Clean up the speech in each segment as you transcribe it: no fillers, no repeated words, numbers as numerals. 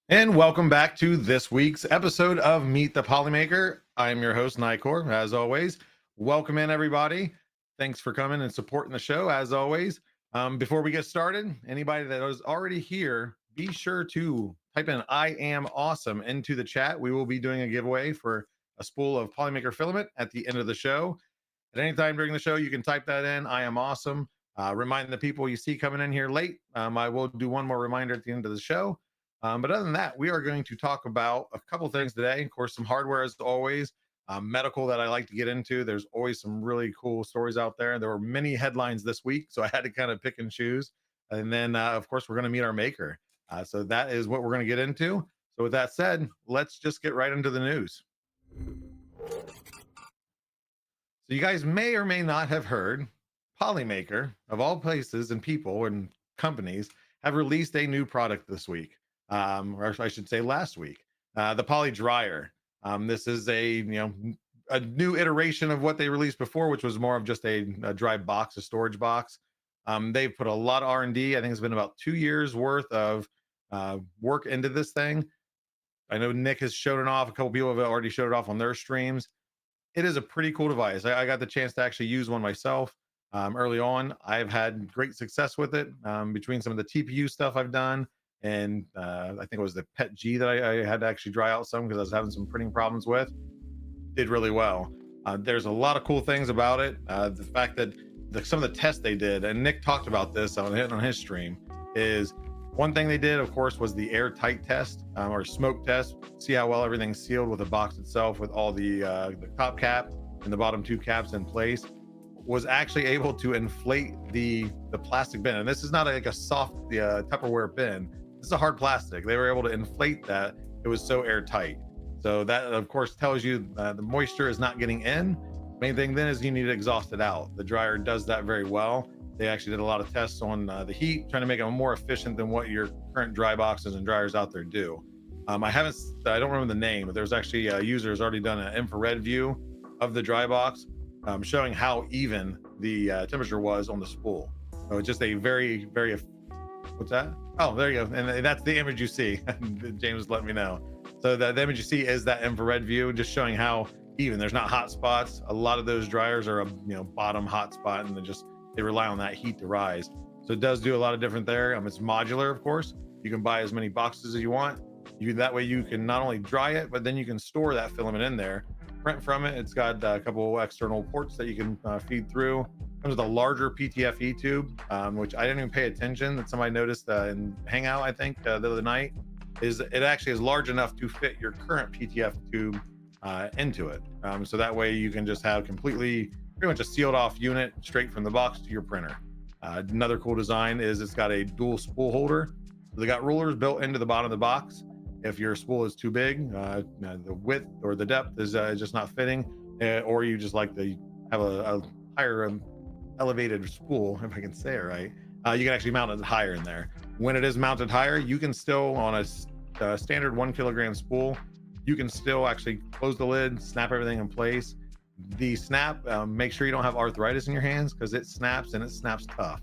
And welcome back to this week's episode of Meet the Polymaker. I'm your host, Nighcore, as always. Welcome in, everybody. Thanks for coming and supporting the show, as always. Before we get started, anybody that is already here, be sure to type in I am awesome into the chat. We will be doing a giveaway for a spool of Polymaker filament at the end of the show. At any time during the show, you can type that in, I am awesome. Remind the people you see coming in here late. I will do one more reminder at the end of the show. But other than that, we are going to talk about a couple things today. Of course, some hardware as always, medical that I like to get into. There's always some really cool stories out there. There were many headlines this week, so I had to kind of pick and choose. And then, of course, we're going to meet our maker. So that is what we're going to get into. So with that said, let's just get right into the news. So you guys may or may not have heard Polymaker, of all places and people and companies, have released a new product this week. Or I should say last week, the Poly Dryer. This is a new iteration of what they released before, which was more of just a dry box, a storage box. They've put a lot of R&D. I think it's been about 2 years worth of work into this thing. I know Nick has shown it off. A couple people have already showed it off on their streams. It is a pretty cool device. I got the chance to actually use one myself early on. I've had great success with it between some of the TPU stuff I've done. And I think it was the Pet G that I had to actually dry out some because I was having some printing problems with. Did really well. There's a lot of cool things about it. The fact that some of the tests they did, and Nick talked about this on his stream, is one thing they did, of course, was the airtight test or smoke test. See how well everything's sealed with the box itself, with all the top cap and the bottom two caps in place. Was actually able to inflate the plastic bin, and this is not like a soft Tupperware bin. This is a hard plastic. They were able to inflate that. It was so airtight. So that, of course, tells you the moisture is not getting in. Main thing then is you need to exhaust it out. The dryer does that very well. They actually did a lot of tests on the heat, trying to make it more efficient than what your current dry boxes and dryers out there do. I don't remember the name, but there's actually a user who's already done an infrared view of the dry box, showing how even the temperature was on the spool. So it's just a very, very, what's that? Oh, there you go. And that's the image you see. James let me know. So the image you see is that infrared view, just showing how even there's not hot spots. A lot of those dryers are a bottom hot spot, and they rely on that heat to rise. So it does do a lot of different there. It's modular, of course. You can buy as many boxes as you want. That way you can not only dry it, but then you can store that filament in there, print from it. It's got a couple external ports that you can feed through. Comes with a larger PTFE tube, which I didn't even pay attention. That somebody noticed in Hangout, I think, the other night. It actually is large enough to fit your current PTF tube into it. So that way you can just have pretty much a sealed off unit straight from the box to your printer. Another cool design is it's got a dual spool holder. So they got rulers built into the bottom of the box. If your spool is too big, the width or the depth is just not fitting, or you just like to have a higher elevated spool, if I can say it right, you can actually mount it higher in there. When it is mounted higher, you can still, on a standard 1 kilogram spool, you can still actually close the lid, snap everything in place. The snap, make sure you don't have arthritis in your hands, because it snaps, and it snaps tough.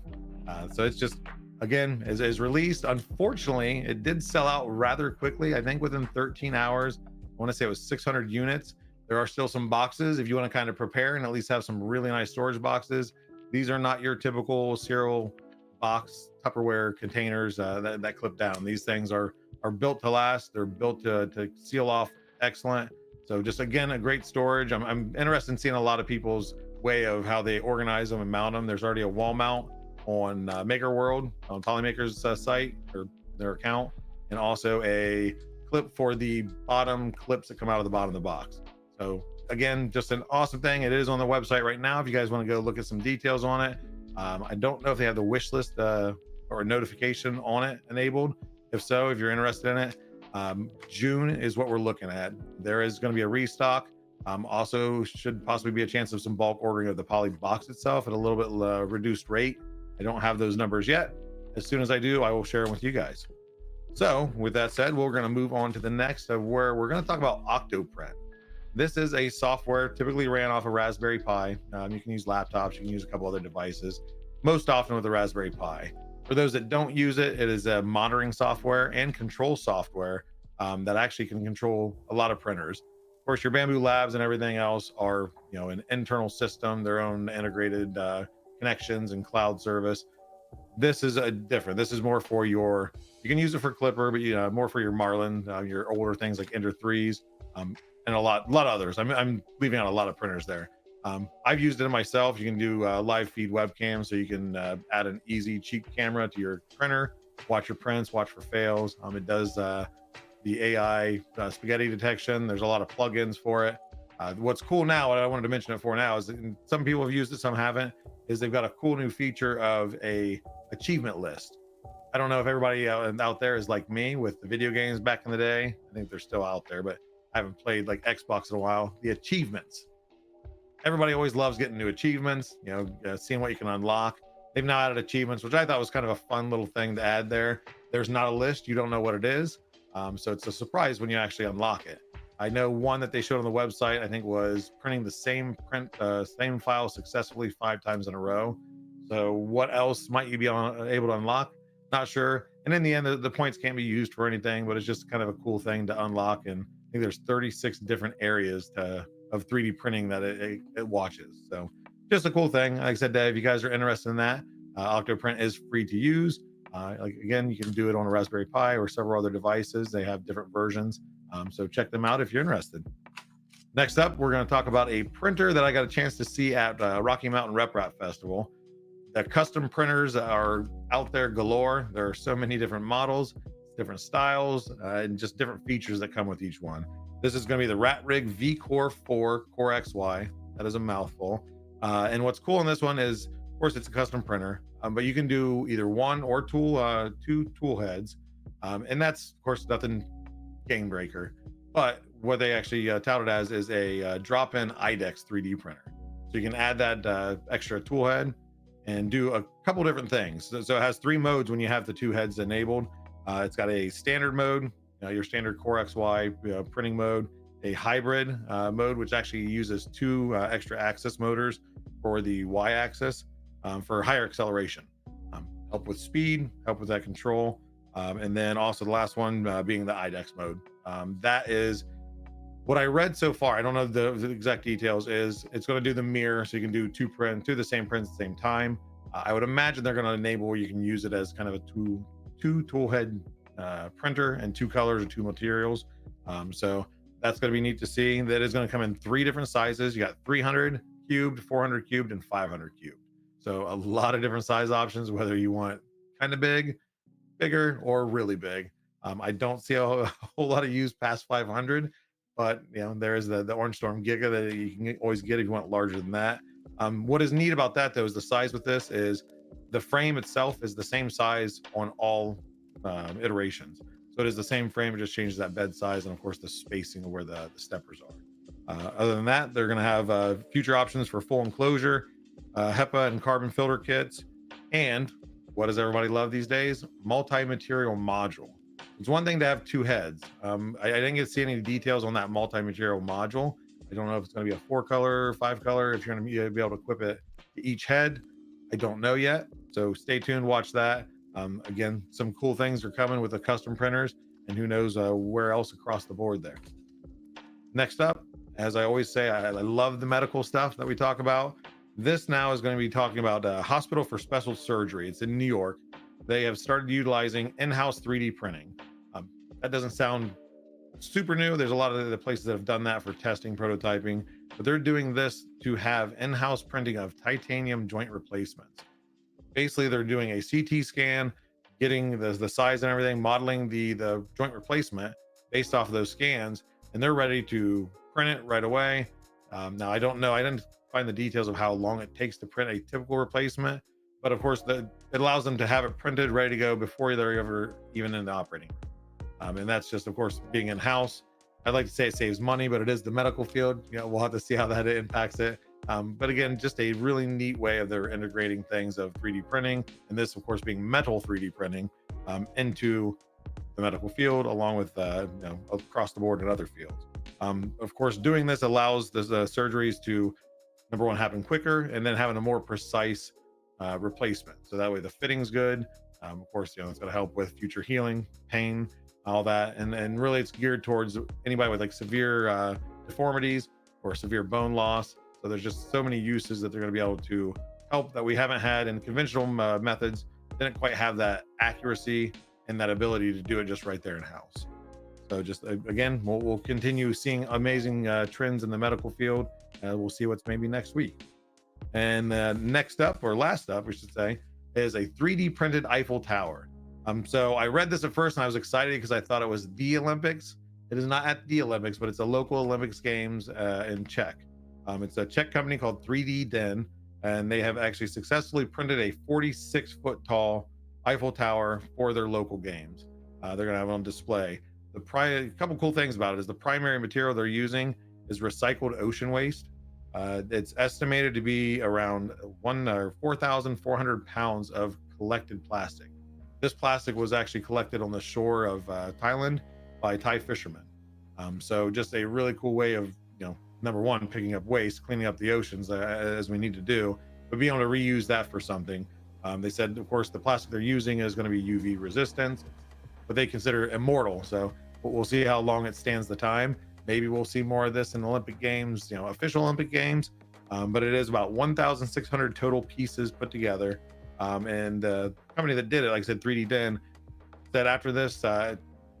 So it's just, again, is released. Unfortunately, it did sell out rather quickly. I think within 13 hours, I want to say it was 600 units. There are still some boxes if you want to kind of prepare and at least have some really nice storage boxes. These are not your typical cereal box Tupperware containers that clip down. These things are built to last. They're built to seal off excellent. So just, again, a great storage. I'm interested in seeing a lot of people's way of how they organize them and mount them. There's already a wall mount on Maker World, on Polymaker's site or their account, and also a clip for the bottom clips that come out of the bottom of the box. So again, just an awesome thing. It is on the website right now if you guys want to go look at some details on it. I don't know if they have the wish list or notification on it enabled. If so, if you're interested in it, June is what we're looking at. There is going to be a restock. Also should possibly be a chance of some bulk ordering of the poly box itself at a little bit reduced rate. I don't have those numbers yet. As soon as I do, I will share them with you guys. So with that said, we're going to move on to the next, of where we're going to talk about Octoprint. This is a software typically ran off a Raspberry Pi. You can use laptops, you can use a couple other devices, most often with a Raspberry Pi. For those that don't use it, it is a monitoring software and control software that actually can control a lot of printers. Of course, your Bamboo Labs and everything else are, an internal system, their own integrated connections and cloud service. This is a different. This is more for your. You can use it for Clipper, but more for your Marlin, your older things like Ender threes, and a lot of others. I'm leaving out a lot of printers there. I've used it myself. You can do live feed webcam, so you can add an easy, cheap camera to your printer, watch your prints, watch for fails. It does the AI spaghetti detection. There's a lot of plugins for it. What's cool now, what I wanted to mention it for now, is that some people have used it, some haven't, is they've got a cool new feature of a achievement list. I don't know if everybody out there is like me with the video games back in the day. I think they're still out there, but I haven't played like Xbox in a while. The achievements. Everybody always loves getting new achievements, seeing what you can unlock. They've now added achievements, which I thought was kind of a fun little thing to add there. There's not a list. You don't know what it is. So it's a surprise when you actually unlock it. I know one that they showed on the website, I think, was printing the same same file successfully 5 times in a row. So what else might you be able to unlock? Not sure. And in the end, the points can't be used for anything, but it's just kind of a cool thing to unlock. And I think there's 36 different areas of 3D printing that it watches. So just a cool thing. Like I said, if you guys are interested in that, Octoprint is free to use. Again, you can do it on a Raspberry Pi or several other devices. They have different versions. So check them out if you're interested. Next up, we're going to talk about a printer that I got a chance to see at Rocky Mountain RepRap Festival. The custom printers are out there galore. There are so many different models, different styles, and just different features that come with each one. This is going to be the RatRig V-Core 4 Core XY. That is a mouthful. And what's cool in this one is, of course, it's a custom printer, but you can do either one or two tool heads. And that's, of course, nothing game breaker. But what they actually touted as is a drop-in IDEX 3D printer. So you can add that extra tool head and do a couple different things. So it has 3 modes when you have the 2 heads enabled. It's got a standard mode, your standard Core XY printing mode, a hybrid mode, which actually uses 2 extra axis motors for the Y axis for higher acceleration, help with speed, help with that control. And then also the last one being the IDEX mode. That is what I read so far. I don't know the exact details. Is it's going to do the mirror, so you can do two the same prints at the same time. I would imagine they're going to enable where you can use it as kind of a two tool head printer and 2 colors or 2 materials. So that's going to be neat to see. That is going to come in 3 different sizes. You got 300 cubed, 400 cubed, and 500 cubed. So a lot of different size options, whether you want kind of big, bigger, or really big. I don't see a whole lot of use past 500, but there is the Orange Storm Giga that you can always get if you want larger than that. What is neat about that, though, is the size with this is the frame itself is the same size on all iterations. So it is the same frame, it just changes that bed size and, of course, the spacing of where the steppers are. Other than that, they're going to have future options for full enclosure, HEPA and carbon filter kits, and what does everybody love these days? Multi-material module. It's one thing to have 2 heads. I didn't get to see any details on that multi-material module. I don't know if it's going to be a 4-color, 5-color, if you're going to be able to equip it to each head. I don't know yet. So stay tuned, watch that. Again, some cool things are coming with the custom printers, and who knows where else across the board there. Next up, as I always say, I love the medical stuff that we talk about. This now is going to be talking about a hospital for special surgery. It's in New York. They have started utilizing in-house 3D printing. That doesn't sound super new. There's a lot of the places that have done that for testing, prototyping, but they're doing this to have in-house printing of titanium joint replacements. Basically, they're doing a CT scan, getting the size and everything, modeling the joint replacement based off of those scans, and they're ready to print it right away. Now, I don't know. I didn't find the details of how long it takes to print a typical replacement, but of course, it allows them to have it printed, ready to go before they're ever even in the operating room. And that's just, of course, being in-house. I'd like to say it saves money, but it is the medical field. We'll have to see how that impacts it. But again, just a really neat way of their integrating things of 3D printing, and this, of course, being metal 3D printing into the medical field, along with across the board in other fields. Of course, doing this allows the surgeries to, number one, happen quicker, and then having a more precise replacement. So that way the fitting's good. Of course, it's going to help with future healing, pain. all that. And really it's geared towards anybody with like severe deformities or severe bone loss. So there's just so many uses that they're going to be able to help that we haven't had in conventional methods. Didn't quite have that accuracy and that ability to do it just right there in house. So just again, we'll continue seeing amazing trends in the medical field. We'll see what's maybe next week. And next up, or last up, we should say, is a 3D printed Eiffel Tower. So I read this at first and I was excited because I thought it was the Olympics. It is not at the Olympics, but it's a local Olympics games in Czech. It's a Czech company called 3D Den, and they have actually successfully printed a 46-foot tall Eiffel Tower for their local games. They're going to have it on display. A couple cool things about it is the primary material they're using is recycled ocean waste. It's estimated to be around 4,400 pounds of collected plastic. This plastic was actually collected on the shore of Thailand by Thai fishermen. So just a really cool way of, number one, picking up waste, cleaning up the oceans as we need to do, but being able to reuse that for something. They said, of course, the plastic they're using is going to be UV resistant, but they consider it immortal. So we'll see how long it stands the time. Maybe we'll see more of this in Olympic Games, official Olympic Games. But it is about 1,600 total pieces put together. And the company that did it, like I said, 3D Den, said after this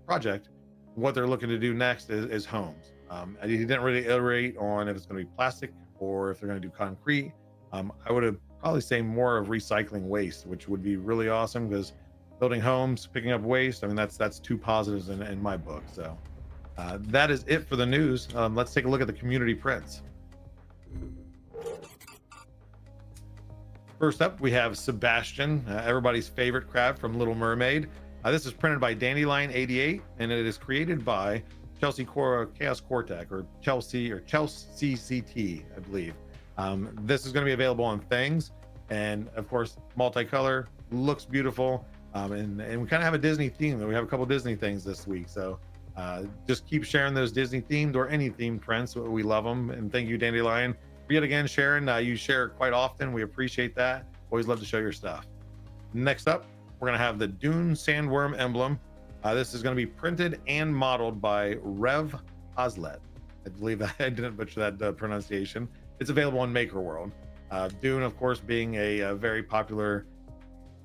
project, what they're looking to do next is homes. He didn't really iterate on if it's going to be plastic or if they're going to do concrete. I would have probably say more of recycling waste, which would be really awesome, because building homes, picking up waste, I mean, that's two positives in my book. So that is it for the news. Let's take a look at the community prints. First up, we have Sebastian, everybody's favorite crab from Little Mermaid. This is printed by Dandelion 88, and it is created by Chelsea Chaos Cortec, or Chelsea CT, I believe. This is going to be available on Things, and of course, multicolor, looks beautiful, and we kind of have a Disney theme. We have a couple Disney things this week, so just keep sharing those Disney themed or any themed prints. We love them, and thank you, Dandelion, for yet again sharing. You share quite often. We appreciate that. Always love to show your stuff. Next up, we're going to have the Dune Sandworm emblem. This is going to be printed and modeled by Rev Oslet. I believe that I didn't butcher that pronunciation. It's available on Maker World. Dune, of course, being a very popular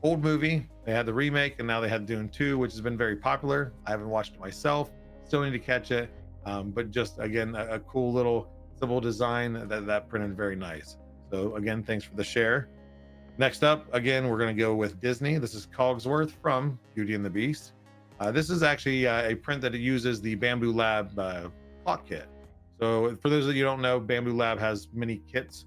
old movie. They had the remake, and now they had Dune 2, which has been very popular. I haven't watched it myself. Still need to catch it. But just, again, a cool little simple design that printed very nice. So, again, thanks for the share. Next up, again, we're going to go with Disney. This is Cogsworth from Beauty and the Beast. This is actually a print that uses the Bamboo Lab clock kit. So for those of you who don't know, Bamboo Lab has many kits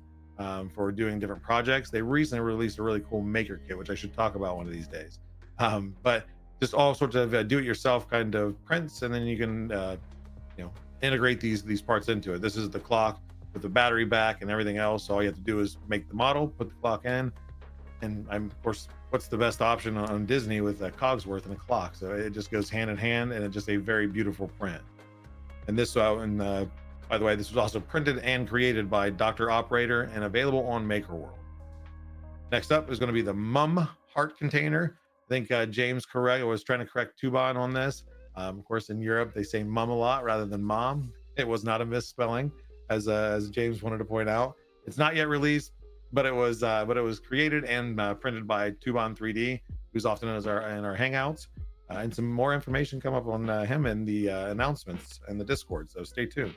for doing different projects. They recently released a really cool maker kit, which I should talk about one of these days. But just all sorts of do-it-yourself kind of prints, and then you can integrate these parts into it. This is the clock with the battery back and everything else. So all you have to do is make the model, put the clock in, and of course, what's the best option on Disney with a Cogsworth and a clock? So it just goes hand in hand, and it's just a very beautiful print. And this, by the way, this was also printed and created by Dr. Operator and available on Maker World. Next up is going to be the Mum Heart Container. I think James was trying to correct Tuban on this. Of course, in Europe, they say mum a lot rather than mom. It was not a misspelling, as James wanted to point out. It's not yet released, but it was created and printed by Tuban 3D, who's often in our hangouts, and some more information come up on him in the announcements and the Discord, so stay tuned.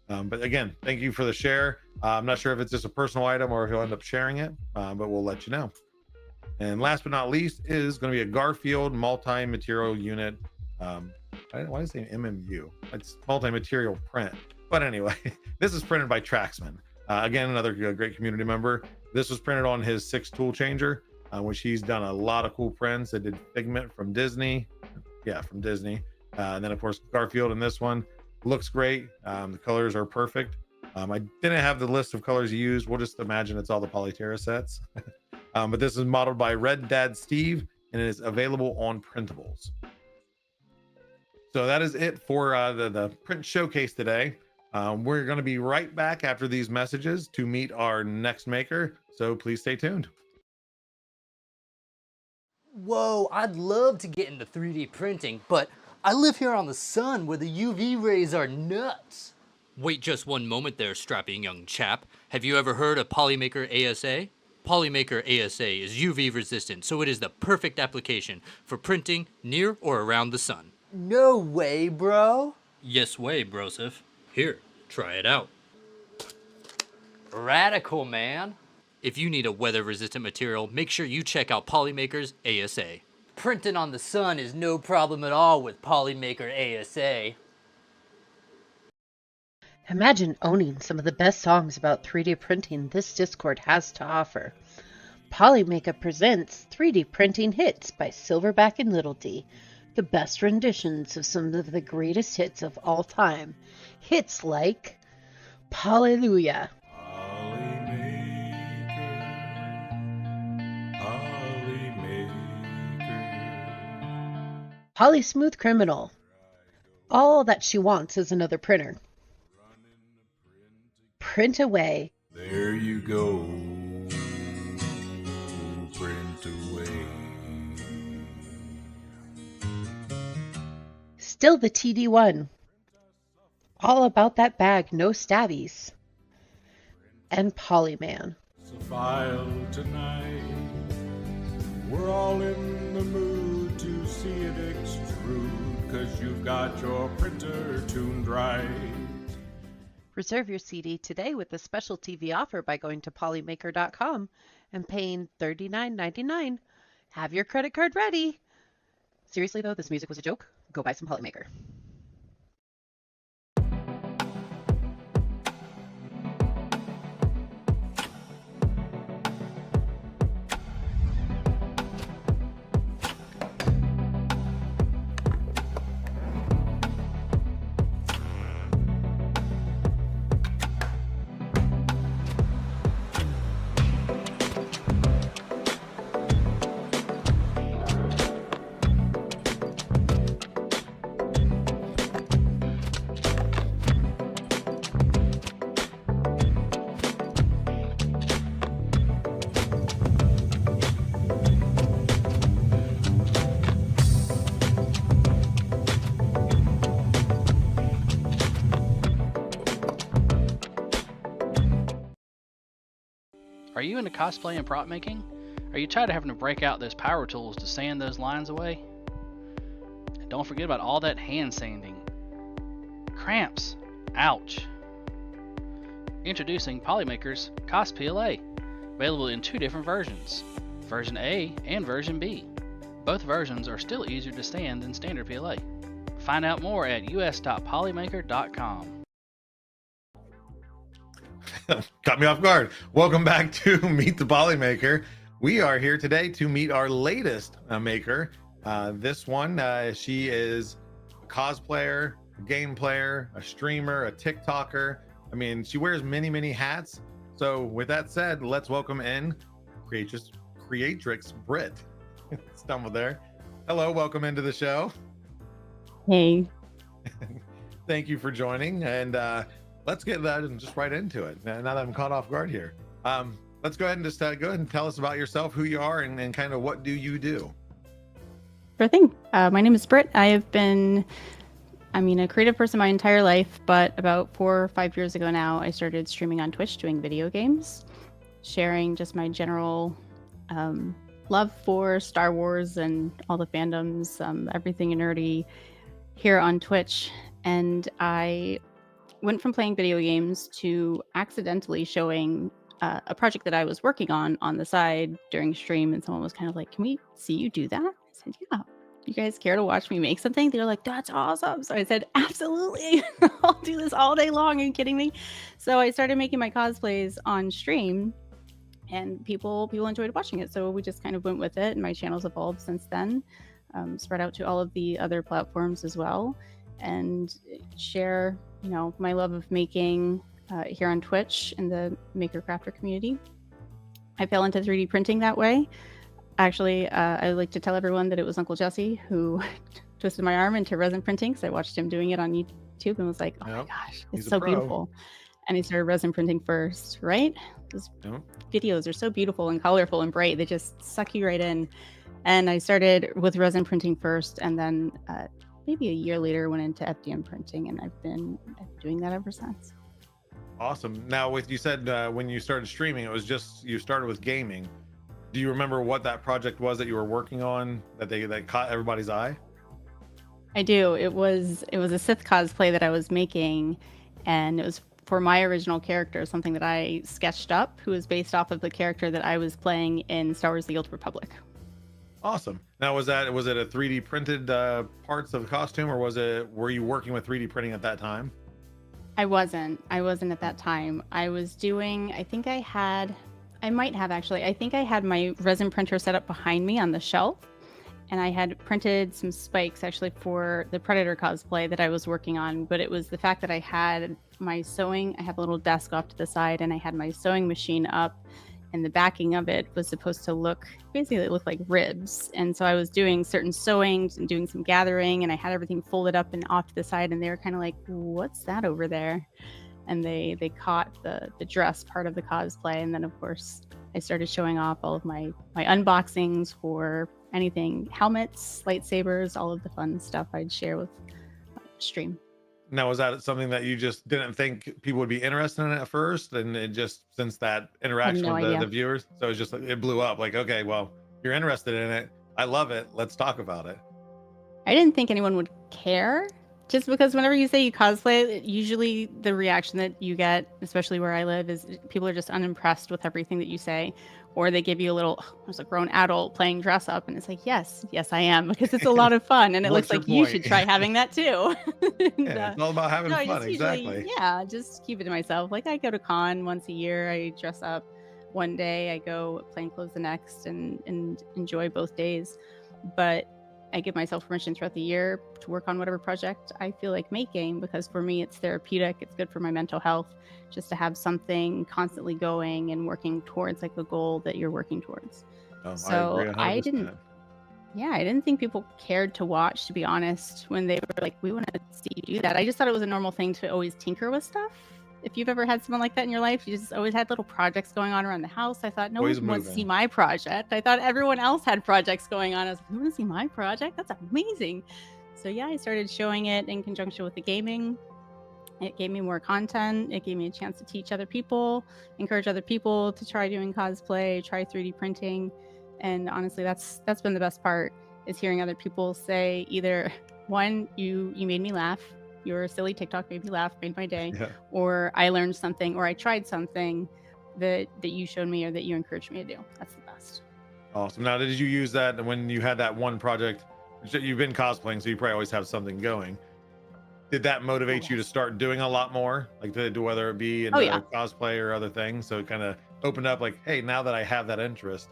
But again, thank you for the share. I'm not sure if it's just a personal item or if he'll end up sharing it, but we'll let you know. And last but not least is going to be a Garfield multi-material unit. Why did I say MMU? It's multi-material print, but anyway, this is printed by Traxman. Again, another great community member. This was printed on his 6 tool changer, which he's done a lot of cool prints. It did Figment from Disney. Yeah, from Disney. And then, of course, Garfield in this one. Looks great. The colors are perfect. I didn't have the list of colors he used. We'll just imagine it's all the Polyterra sets. But this is modeled by Red Dad Steve, and it is available on printables. So that is it for the print showcase today. We're going to be right back after these messages to meet our next maker, so please stay tuned. Whoa, I'd love to get into 3D printing, but I live here on the sun where the UV rays are nuts. Wait just one moment there, strapping young chap. Have you ever heard of Polymaker ASA? Polymaker ASA is UV resistant, so it is the perfect application for printing near or around the sun. No way, bro. Yes way, brosif. Here, try it out. Radical, man. If you need a weather-resistant material, make sure you check out Polymaker's ASA. Printing on the sun is no problem at all with Polymaker ASA. Imagine owning some of the best songs about 3D printing this Discord has to offer. Polymaker presents 3D Printing Hits by Silverback and Little D, the best renditions of some of the greatest hits of all time. Hits like Hallelujah, Polly Smooth Criminal, All That She Wants Is Another Printer, Print Away, There you go, print away. Still the TD1, All About That Bag, No Stabbies, and Polyman. It's a file tonight. We're all in the mood to see it extrude, 'cause you've got your printer tuned right. Reserve your CD today with a special TV offer by going to polymaker.com and paying $39.99. Have your credit card ready. Seriously though, this music was a joke. Go buy some Polymaker. Are you into cosplay and prop making? Are you tired of having to break out those power tools to sand those lines away? And don't forget about all that hand sanding. Cramps. Ouch. Introducing Polymaker's Cos PLA, available in two different versions, version A and version B. Both versions are still easier to sand than standard PLA. Find out more at us.polymaker.com. Caught me off guard. Welcome back to Meet the Polymaker. We are here today to meet our latest maker. This one, she is a cosplayer, a game player, a streamer, a TikToker. I mean, she wears many hats. So with that said, let's welcome in Creatrix Brit. Stumbled there. Hello, welcome into the show. Hey. Thank you for joining, and let's get that and just right into it. Now that I'm caught off guard here, let's go ahead and just go ahead and tell us about yourself, who you are, and kind of what do you do. Sure thing. My name is Britt. I have been, a creative person my entire life, but about 4 or 5 years ago now, I started streaming on Twitch doing video games, sharing just my general love for Star Wars and all the fandoms, everything nerdy here on Twitch. And I went from playing video games to accidentally showing a project that I was working on the side during stream, and someone was kind of like, "Can we see you do that?" I said, "Yeah. You guys care to watch me make something?" They were like, "That's awesome." So I said, "Absolutely. I'll do this all day long. Are you kidding me?" So I started making my cosplays on stream, and people enjoyed watching it. So we just kind of went with it, and my channel's evolved since then, spread out to all of the other platforms as well, and share my love of making here on Twitch in the maker crafter community. I fell into 3D printing that way. Actually, I like to tell everyone that it was Uncle Jesse who twisted my arm into resin printing, because I watched him doing it on YouTube and was like, "Oh my gosh, it's so beautiful." And I started resin printing first, right? Those videos are so beautiful and colorful and bright. They just suck you right in. And I started with resin printing first, and then maybe a year later went into FDM printing, and I've been doing that ever since. Awesome. Now, you said when you started streaming, it was just you started with gaming. Do you remember what that project was that you were working on that caught everybody's eye? I do. It was a Sith cosplay that I was making, and it was for my original character, something that I sketched up, who was based off of the character that I was playing in Star Wars: The Old Republic. Awesome. Now, was it a 3D printed parts of the costume, or were you working with 3D printing at that time? I wasn't at that time. I was doing, I think I had my resin printer set up behind me on the shelf, and I had printed some spikes actually for the Predator cosplay that I was working on. But it was the fact that I had my sewing, I have a little desk off to the side, and I had my sewing machine up, and the backing of it was supposed to look like ribs. And so I was doing certain sewings and doing some gathering, and I had everything folded up and off to the side, and they were kind of like, what's that over there? And they caught the dress part of the cosplay. And then of course I started showing off all of my unboxings for anything, helmets, lightsabers, all of the fun stuff I'd share with stream. Now, was that something that you just didn't think people would be interested in at first, and it just, since that interaction no with the idea. viewers, so it's just it blew up? Like, okay, well, you're interested in it, I love it, let's talk about it. I didn't think anyone would care, just because whenever you say you cosplay, usually the reaction that you get, especially where I live, is people are just unimpressed with everything that you say, or they give you a little, there's a grown adult playing dress up, and it's like, yes, I am, because it's a lot of fun, and it What's looks like your you point? should try having that too. And, Yeah, it's all about having I fun. just usually, Exactly. just keep it to myself. Like, I go to con once a year, I dress up one day, I go plain clothes the next, and enjoy both days. But I give myself permission throughout the year to work on whatever project I feel like making, because for me it's therapeutic, it's good for my mental health, just to have something constantly going and working towards like a goal that you're working towards. So I agree 100%. I didn't think people cared to watch, to be honest, when they were like, we want to see you do that. I just thought it was a normal thing to always tinker with stuff. If you've ever had someone like that in your life, you just always had little projects going on around the house. I thought, no Always one wants to moving. see my project. I thought everyone else had projects going on. I was like, you want to see my project? That's amazing. So yeah, I started showing it in conjunction with the gaming. It gave me more content. It gave me a chance to teach other people, encourage other people to try doing cosplay, try 3D printing. And honestly, that's been the best part, is hearing other people say either, one, you made me laugh, your silly TikTok made me laugh, made my day, Yeah. or I learned something, or I tried something that you showed me or that you encouraged me to do. That's the best. Awesome. Now, did you use that when you had that one project? You've been cosplaying, so you probably always have something going. Did that motivate you to start doing a lot more, like to whether it be in yeah. cosplay or other things? So it kind of opened up, like, hey, now that I have that interest.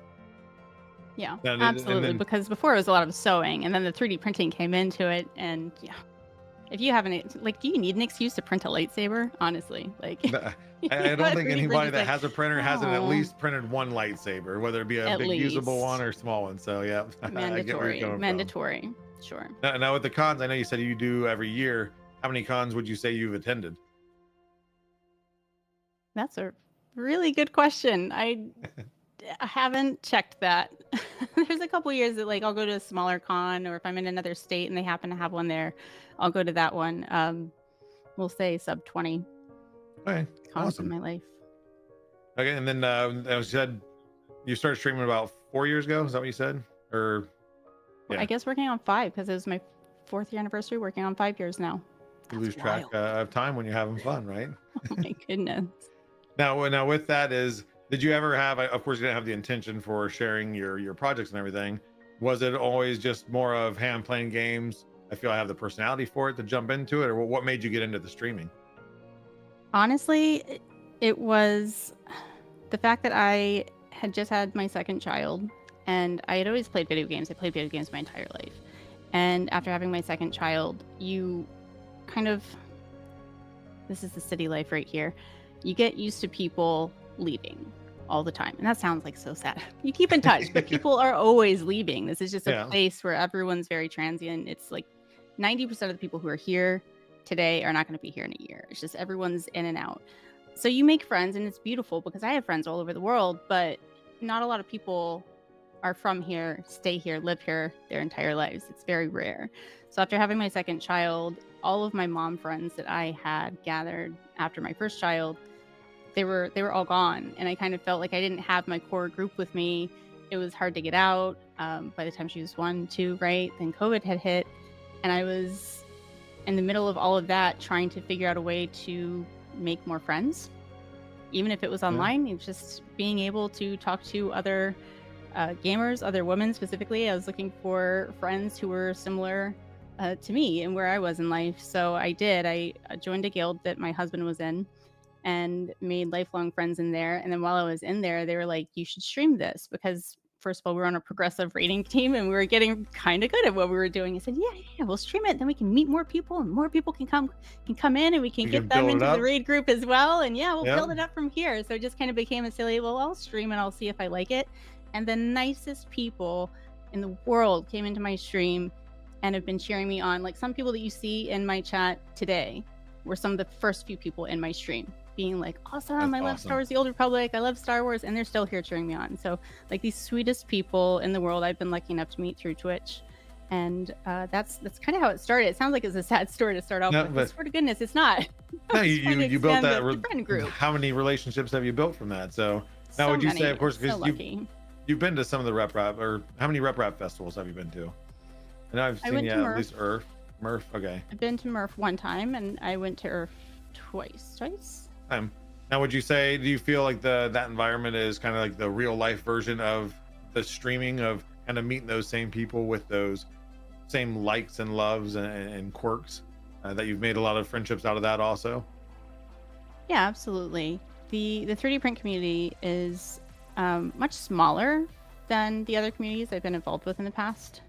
Yeah, And absolutely. then- Because before it was a lot of sewing, and then the 3D printing came into it, and yeah. If you haven't, like, do you need an excuse to print a lightsaber? Honestly, like, I don't think 3D anybody printing's that like, has a printer hasn't at oh. least printed one lightsaber, whether it be a At big usable least. one or small one. So yeah, I get where you're coming from. Mandatory, sure. Now with the cons, I know you said you do every year. How many cons would you say you've attended? That's a really good question. I haven't checked that. There's a couple years that, like, I'll go to a smaller con, or if I'm in another state and they happen to have one there, I'll go to that one. We'll say sub 20 Okay, cons awesome. in my life. Okay, and then you said you started streaming about 4 years ago. Is that what you said? Or yeah. I guess working on 5, because it was my 4th year anniversary. Working on 5 years now. you lose track of time when you're having fun, right? Oh my goodness. Now with that is, did you ever have, of course you didn't have the intention for sharing your projects and everything. Was it always just more of, hey, I'm playing games, I feel I have the personality for it to jump into it, or what made you get into the streaming? Honestly, it was the fact that I had just had my second child, and I had always played video games. I played video games my entire life. And after having my second child, you kind of, this is the city life right here, you get used to people leaving all the time. And that sounds like so sad. You keep in touch, but people are always leaving. This is just a place where everyone's very transient. It's like 90% of the people who are here today are not going to be here in a year. It's just everyone's in and out. So you make friends, and it's beautiful because I have friends all over the world, but not a lot of people are from here, stay here, live here their entire lives. It's very rare. So after having my second child, all of my mom friends that I had gathered after my first child, they were all gone, and I kind of felt like I didn't have my core group with me. It was hard to get out. By the time she was 1, 2, right? Then COVID had hit, and I was in the middle of all of that trying to figure out a way to make more friends, even if it was online. It's just being able to talk to other gamers, other women specifically. I was looking for friends who were similar to me and where I was in life. So I did. I joined a guild that my husband was in and made lifelong friends in there. And then while I was in there, they were like, you should stream this, because first of all, we were on a progressive rating team and we were getting kind of good at what we were doing. I said, yeah, we'll stream it. Then we can meet more people, and more people can come in, and we can get them into the raid group as well. And we'll build it up from here. So it just kind of became a silly, well, I'll stream and I'll see if I like it. And the nicest people in the world came into my stream and have been cheering me on. Like, some people that you see in my chat today were some of the first few people in my stream, being like, awesome, I love Star Wars: The Old Republic, I love Star Wars, and they're still here cheering me on. So, like, these sweetest people in the world I've been lucky enough to meet through Twitch. And that's kind of how it started. It sounds like it's a sad story to start off with, but swear to goodness, it's not. No, you built that friend group. How many relationships have you built from that? So now, so would you many. say, of course, because so you've been to some of the rep, or how many rep festivals have you been to? I know I've seen at least Murph. Okay. I've been to Murph one time, and I went to Earth twice. Now, would you say, do you feel like that environment is kind of like the real life version of the streaming, of kind of meeting those same people with those same likes and loves and quirks, that you've made a lot of friendships out of that also? Yeah, absolutely. The 3D print community is much smaller than the other communities I've been involved with in the past,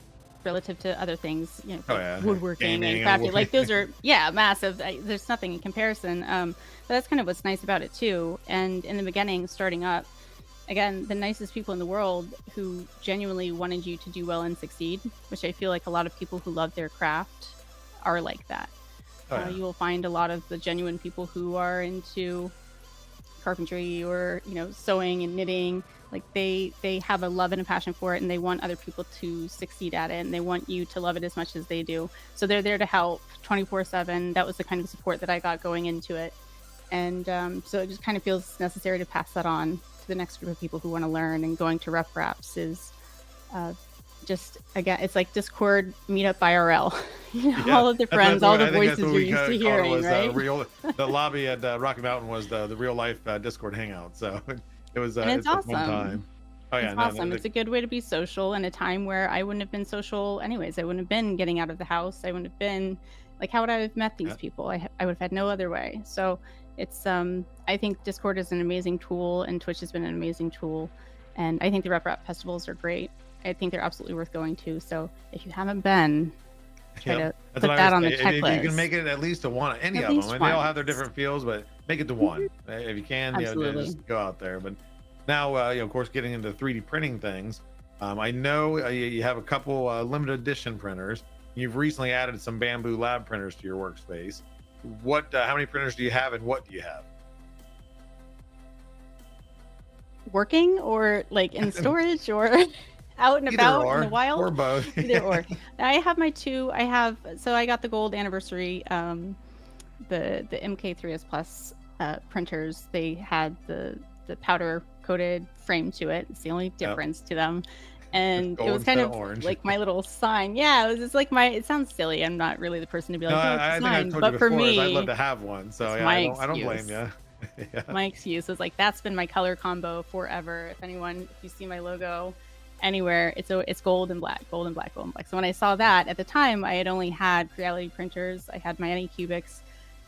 relative to other things, woodworking and crafting. Like, those are massive. There's nothing in comparison. But that's kind of what's nice about it too. And in the beginning, starting up, again, the nicest people in the world who genuinely wanted you to do well and succeed, which I feel like a lot of people who love their craft are like that. You will find a lot of the genuine people who are into carpentry or sewing and knitting. Like, they have a love and a passion for it, and they want other people to succeed at it, and they want you to love it as much as they do. So they're there to help 24/7. That was the kind of support that I got going into it. And so it just kind of feels necessary to pass that on to the next group of people who want to learn. And going to rep raps is just, again, it's like Discord meetup IRL. All of the friends, all the voices you're used to hearing, right? The lobby at Rocky Mountain was the real life Discord hangout. So it was it's awesome. One time. Oh yeah, it's awesome. It's a good way to be social in a time where I wouldn't have been social anyways. I wouldn't have been getting out of the house. I wouldn't have been, like, how would I have met these people? I would have had no other way. So it's I think Discord is an amazing tool, and Twitch has been an amazing tool, and I think the rep festivals are great. I think they're absolutely worth going to. So if you haven't been, try to put that on the checklist. If you can make it at least to one, any of them. They all have their different feels, but make it to one. If you can, just go out there. But now, of course, getting into 3D printing things, I know you have a couple limited edition printers. You've recently added some Bamboo Lab printers to your workspace. How many printers do you have, and what do you have? Working, or like in storage, or out and about in the wild, or both? Either or. I have my two. So I got the gold anniversary, the MK3S Plus printers. They had the powder coated frame to it. It's the only difference to them. And it was kind of orange, like my little sign. Yeah, it was just like it sounds silly. I'm not really the person to be like, I think I've told you before, for me, I'd love to have one. So I don't blame you. My excuse was like, that's been my color combo forever. If you see my logo anywhere, it's gold and black, gold and black, gold and black. So when I saw that, at the time, I had only had Creality printers. I had my Anycubics,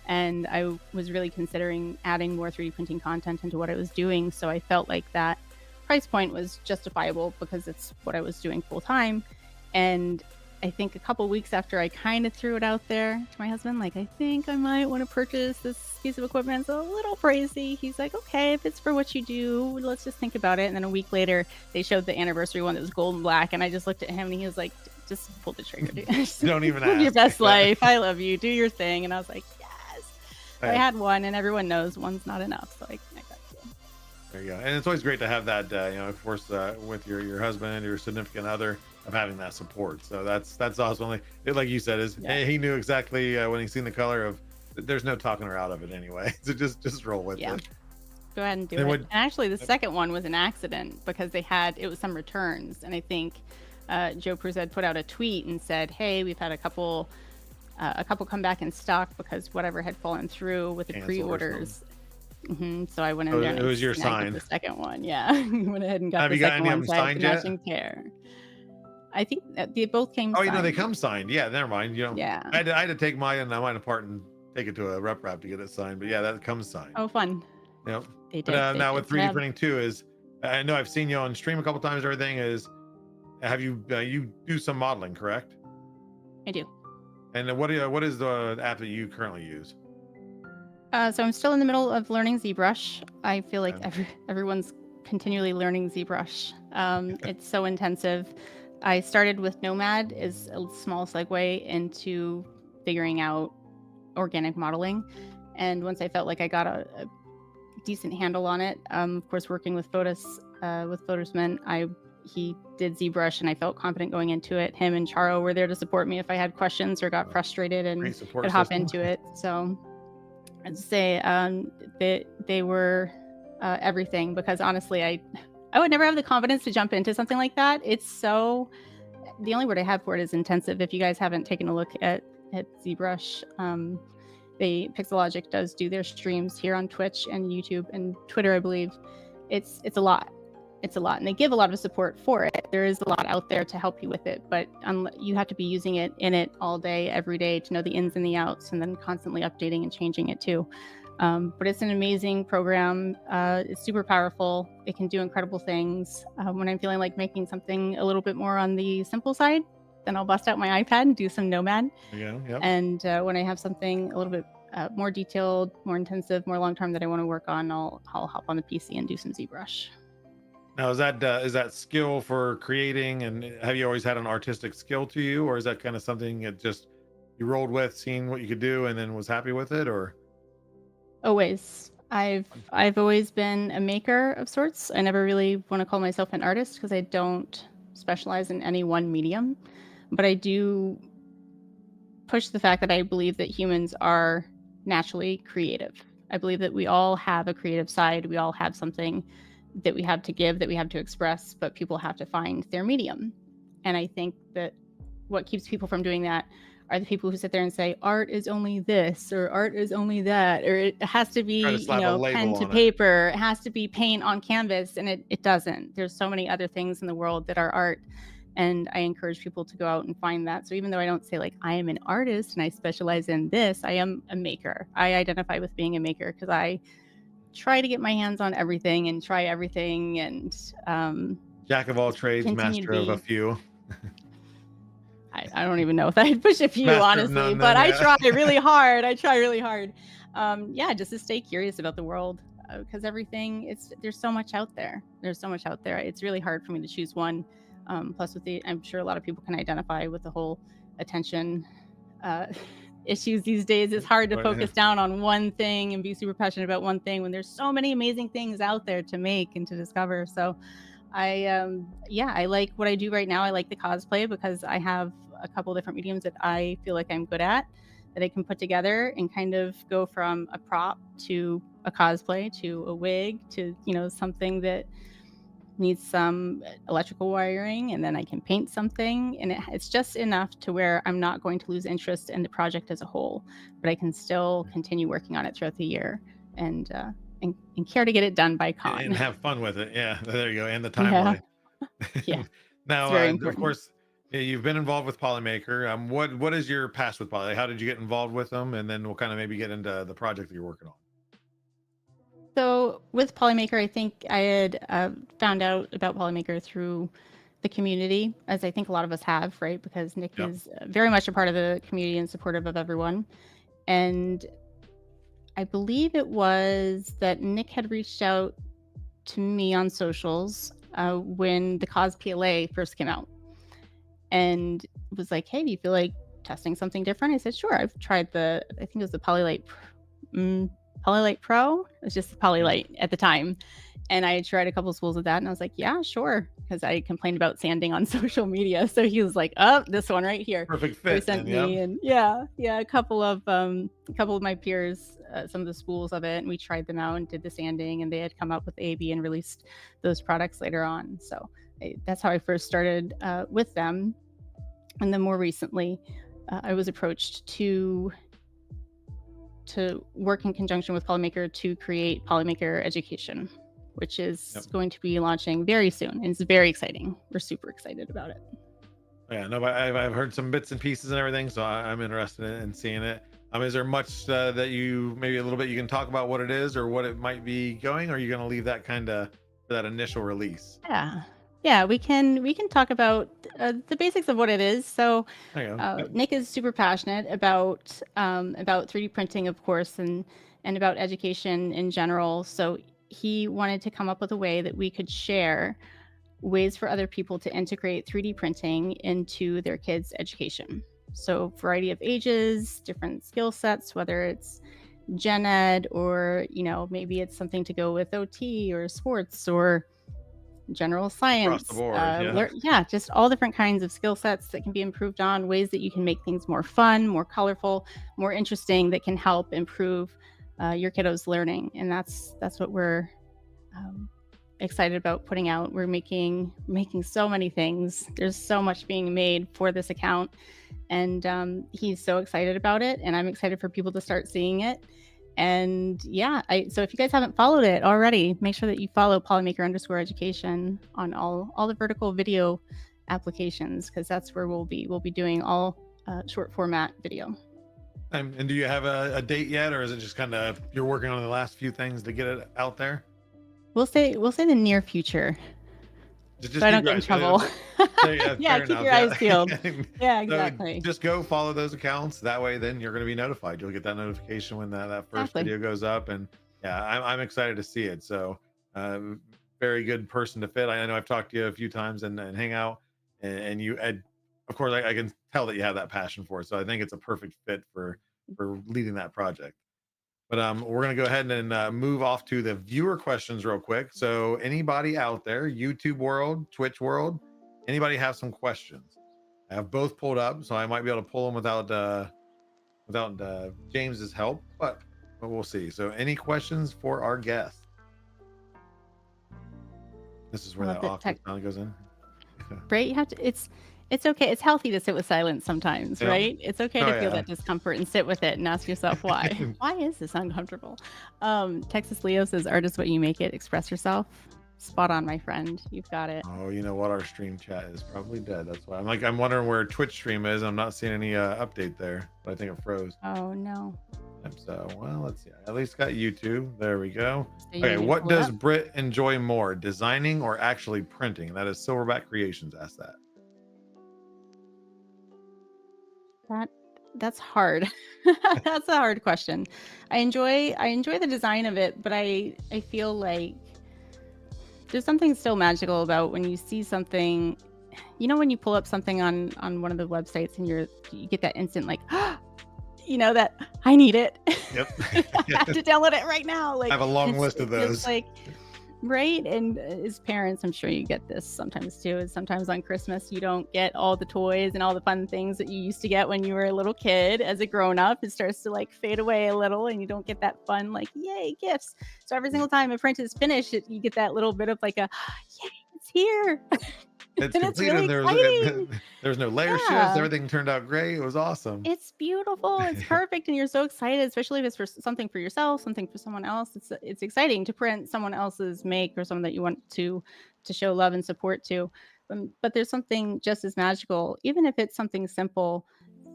and I was really considering adding more 3D printing content into what I was doing. So I felt like that price point was justifiable because it's what I was doing full time. And I think a couple weeks after I kind of threw it out there to my husband, like, I think I might want to purchase this piece of equipment. It's a little pricey. He's like, okay, if it's for what you do, let's just think about it. And then a week later, they showed the anniversary one that was gold and black. And I just looked at him and he was like, just pull the trigger, dude. Don't even live ask. your best life. I love you. Do your thing. And I was like, yes. I had one, and everyone knows one's not enough. So I got two. There you go. And it's always great to have that, of course, with your husband, your significant other, of having that support. So that's awesome. Like you said, he knew exactly when he seen the color of. There's no talking her out of it anyway. So just roll with it. Go ahead and do And it. what- And actually, the second one was an accident because it was some returns, and I think Joe Pruz had put out a tweet and said, "Hey, we've had a couple come back in stock because whatever had fallen through with the Cancel or pre-orders." So I went in there and it was your snagged sign. the second one. Yeah, went ahead and got Have the you got second any of one. them So I have signed the yet? matching pair. I think that they both came. Oh, signed. they come signed. Yeah, never mind. Yeah. I had to take mine apart and take it to a rep wrap to get it signed. But yeah, that comes signed. Oh, fun. Yep. They did. But they now did. with 3D printing too is, I know I've seen you on stream a couple times. Everything is, have you you do some modeling, correct? I do. And what is the app that you currently use? So I'm still in the middle of learning ZBrush. I feel like Okay. everyone's continually learning ZBrush. It's so intensive. I started with Nomad as a small segue into figuring out organic modeling. And once I felt like I got a decent handle on it, of course, working with Photusman, he did ZBrush and I felt confident going into it. Him and Charo were there to support me if I had questions or got frustrated and Great support could hop system. into it. So I'd say they were everything, because honestly, I would never have the confidence to jump into something like that. It's so, the only word I have for it is intensive. If you guys haven't taken a look at ZBrush, Pixelogic does do their streams here on Twitch and YouTube and Twitter, I believe. It's a lot. It's a lot, and they give a lot of support for it. There is a lot out there to help you with it, but you have to be using it all day, every day, to know the ins and the outs, and then constantly updating and changing it too. But it's an amazing program. It's super powerful. It can do incredible things. When I'm feeling like making something a little bit more on the simple side, then I'll bust out my iPad and do some Nomad. Yeah. Yep. And when I have something a little bit more detailed, more intensive, more long-term that I want to work on, I'll hop on the PC and do some ZBrush. Now, is that skill for creating, and have you always had an artistic skill to you, or is that kind of something that just you rolled with, seeing what you could do, and then was happy with it, or? Always. I've always been a maker of sorts. I never really want to call myself an artist because I don't specialize in any one medium, but I do push the fact that I believe that humans are naturally creative. I believe that we all have a creative side. We all have something that we have to give, that we have to express, but people have to find their medium. And I think that what keeps people from doing that are the people who sit there and say art is only this or art is only that, or it has to be pen to paper, it has to be paint on canvas, and it doesn't. There's so many other things in the world that are art, and I encourage people to go out and find that. So even though I don't say like I am an artist and I specialize in this, I am a maker. I identify with being a maker because I try to get my hands on everything and try everything, and Jack of all trades, master of a few. I don't even know if I'd push a few, Master honestly, but I try really hard. Just to stay curious about the world, because everything, there's so much out there. It's really hard for me to choose one. Plus I'm sure a lot of people can identify with the whole attention issues these days. It's hard to focus down on one thing and be super passionate about one thing when there's so many amazing things out there to make and to discover. So I like what I do right now. I like the cosplay because I have a couple different mediums that I feel like I'm good at, that I can put together and kind of go from a prop to a cosplay to a wig to, something that needs some electrical wiring, and then I can paint something, and it's just enough to where I'm not going to lose interest in the project as a whole, but I can still continue working on it throughout the year and care to get it done by con and have fun with it. Yeah, there you go. And the timeline. Yeah. Now, of course, you've been involved with Polymaker. What is your past with Poly? How did you get involved with them? And then we'll kind of maybe get into the project that you're working on. So with Polymaker, I think I had found out about Polymaker through the community, as I think a lot of us have, right? Because Nick is very much a part of the community and supportive of everyone. And I believe it was that Nick had reached out to me on socials when the Cos PLA first came out, and was like, "Hey, do you feel like testing something different?" I said, "Sure." I've tried I think it was the Polylite Pro. It was just the Polylite at the time, And I tried a couple of schools with that, and I was like, yeah, sure, because I complained about sanding on social media. So he was like, oh, this one right here. Perfect So he fit. sent Then, me, yep. and yeah, a couple of my peers, some of the schools of it, and we tried them out and did the sanding, and they had come up with AB and released those products later on. So that's how I first started with them. And then more recently, I was approached to work in conjunction with Polymaker to create Polymaker Education, which is going to be launching very soon. And it's very exciting. We're super excited about it. Yeah, no, but I've heard some bits and pieces and everything, so I'm interested in seeing it. Is there much that you, maybe a little bit, you can talk about what it is or what it might be going, or are you going to leave that kind of for that initial release? Yeah, we can talk about the basics of what it is. So Nick is super passionate about 3D printing, of course, and about education in general. So he wanted to come up with a way that we could share ways for other people to integrate 3D printing into their kids' education. So variety of ages, different skill sets, whether it's gen ed or, maybe it's something to go with OT or sports or general science. Across the board, just all different kinds of skill sets that can be improved on, ways that you can make things more fun, more colorful, more interesting, that can help improve your kiddos' learning. And that's what we're excited about putting out. We're making so many things. There's so much being made for this account, and he's so excited about it, and I'm excited for people to start seeing it. And so if you guys haven't followed it already, make sure that you follow Polymaker_education on all the vertical video applications, because that's where we'll be doing all short format video. And do you have a date yet, or is it just kind of you're working on the last few things to get it out there? We'll say the near future. Just so I don't get in trouble. Keep your eyes peeled. Yeah, exactly. So just go follow those accounts. That way, then you're going to be notified. You'll get that notification when that first video goes up. And I'm excited to see it. So very good person to fit. I know I've talked to you a few times and hang out, and you, of course, I can tell that you have that passion for it. So I think it's a perfect fit for leading that project. But we're going to go ahead and move off to the viewer questions real quick. So anybody out there, YouTube world, Twitch world, anybody have some questions? I have both pulled up, so I might be able to pull them without James's help, but we'll see. So any questions for our guest? This is where that awkward sound goes in. Right? You have to. It's okay. It's healthy to sit with silence sometimes, right? It's okay to feel that discomfort and sit with it and ask yourself why. Why is this uncomfortable? Texas Leo says, art is what you make it. Express yourself. Spot on, my friend. You've got it. Oh, you know what? Our stream chat is probably dead. That's why I'm wondering where Twitch stream is. I'm not seeing any update there, but I think it froze. Oh, no. So, well, let's see. I at least got YouTube. There we go. Okay, what does Britt enjoy more, designing or actually printing? That is Silverback Creations asked that. That's hard. That's a hard question. I enjoy the design of it, but I feel like there's something still magical about when you see something, when you pull up something on one of the websites and you get that instant that I need it. Yep. I have to download it right now. I have a long list of those. Right? And as parents, I'm sure you get this sometimes too, is sometimes on Christmas you don't get all the toys and all the fun things that you used to get when you were a little kid. As a grown-up, it starts to fade away a little, and you don't get that fun yay, gifts. So every single time a print is finished, you get that little bit of yay, it's here. It's and complete, it's really and there's no layer shifts. Everything turned out great. It was awesome. It's beautiful. It's perfect, and you're so excited, especially if it's for something for yourself, something for someone else. It's exciting to print someone else's make or someone that you want to show love and support to. But there's something just as magical, even if it's something simple,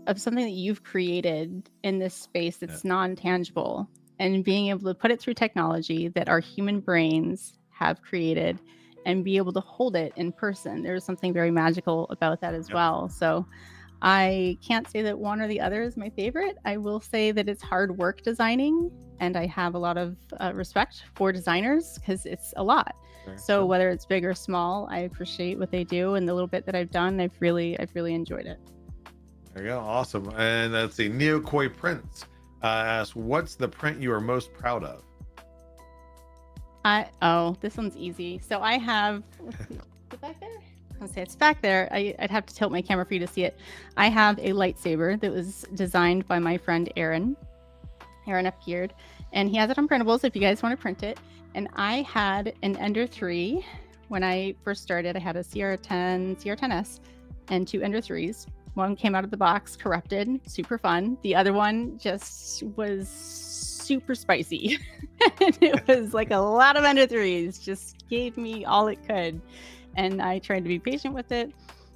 of something that you've created in this space that's non-tangible, and being able to put it through technology that our human brains have created, and be able to hold it in person. There's something very magical about that as well. So I can't say that one or the other is my favorite. I will say that it's hard work designing, and I have a lot of respect for designers because it's a lot. So whether it's big or small, I appreciate what they do, and the little bit that I've done, I've really enjoyed it. There you go. Awesome. And let's see, Nighcore Prints asks, what's the print you are most proud of? This one's easy. So I have, let's see, is it back there? I'll say it's back there. I'd have to tilt my camera for you to see it. I have a lightsaber that was designed by my friend Aaron Appeared, and he has it on printables if you guys want to print it. And I had an Ender 3 when I first started. I had a CR10S, and 2 Ender 3s. One came out of the box corrupted, super fun. The other one just was super spicy. And it was like a lot of Ender 3s, just gave me all it could. And I tried to be patient with it.